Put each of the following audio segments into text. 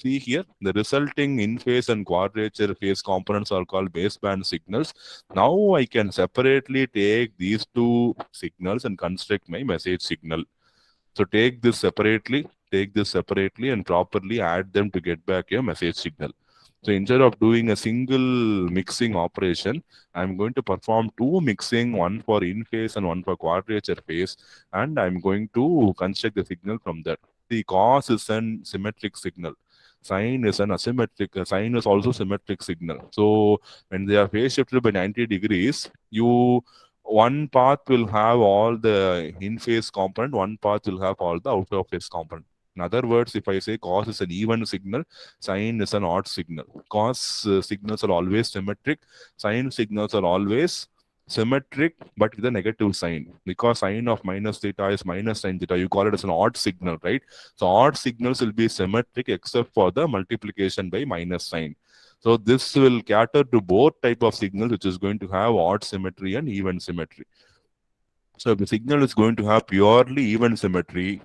See here, the resulting in-phase and quadrature phase components are called baseband signals. Now I can separately take these two signals and construct my message signal. So take this separately and properly add them to get back a message signal. So instead of doing a single mixing operation, I'm going to perform two mixing, one for in phase and one for quadrature phase, and I'm going to construct the signal from that. The cos is an symmetric signal. Sine is an asymmetric. Sine is also symmetric signal. So when they are phase shifted by 90 degrees, you one path will have all the in phase component, one path will have all the out of phase component. In other words, if I say cos is an even signal, sine is an odd signal. Cos signals are always symmetric, sine signals are always symmetric but with a negative sign, because sine of minus theta is minus sine theta. You call it as an odd signal, right? So odd signals will be symmetric except for the multiplication by minus sign. So this will cater to both type of signals, which is going to have odd symmetry and even symmetry. So if the signal is going to have purely even symmetry,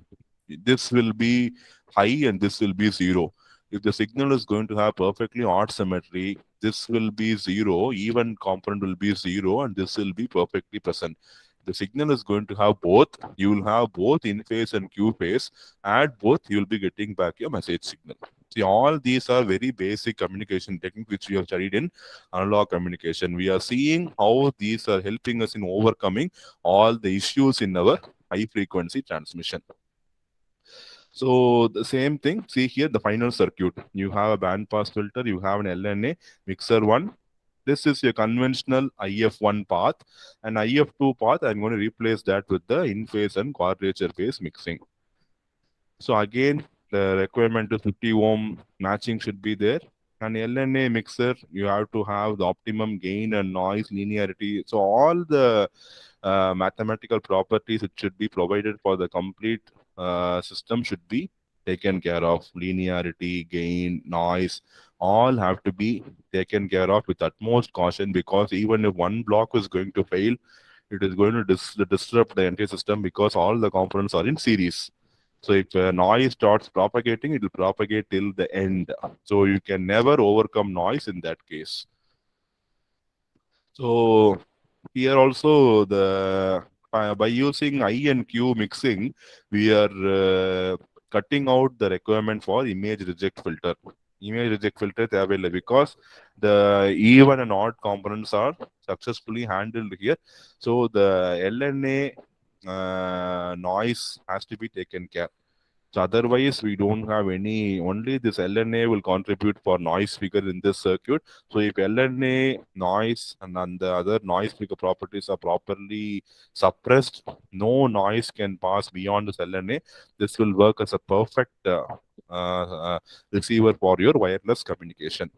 this will be high and this will be zero. If the signal is going to have perfectly odd symmetry, this will be zero, even component will be zero, and this will be perfectly present. The signal is going to have both. You will have both in phase and Q phase. Add both, you will be getting back your message signal. See, all these are very basic communication techniques which we have studied in analog communication. We are seeing how these are helping us in overcoming all the issues in our high frequency transmission. So the same thing, see here the final circuit. You have a band pass filter, you have an LNA, mixer 1. This is your conventional IF1 path, and IF2 path, I'm going to replace that with the in-phase and quadrature phase mixing. So again, the requirement is 50 ohm matching should be there. And LNA mixer, you have to have the optimum gain and noise linearity. So all the mathematical properties it should be provided for the complete system should be taken care of. Linearity, gain, noise, all have to be taken care of with utmost caution, because even if one block is going to fail, it is going to disrupt the entire system, because all the components are in series. So if noise starts propagating, it will propagate till the end. So you can never overcome noise in that case. So here also the by using I and Q mixing, we are cutting out the requirement for image reject filter. Image reject filter is available because the even and odd components are successfully handled here. So the LNA noise has to be taken care. So otherwise, we don't have any, only this LNA will contribute for noise figure in this circuit. So if LNA, noise, and then the other noise figure properties are properly suppressed, no noise can pass beyond this LNA. This will work as a perfect receiver for your wireless communication.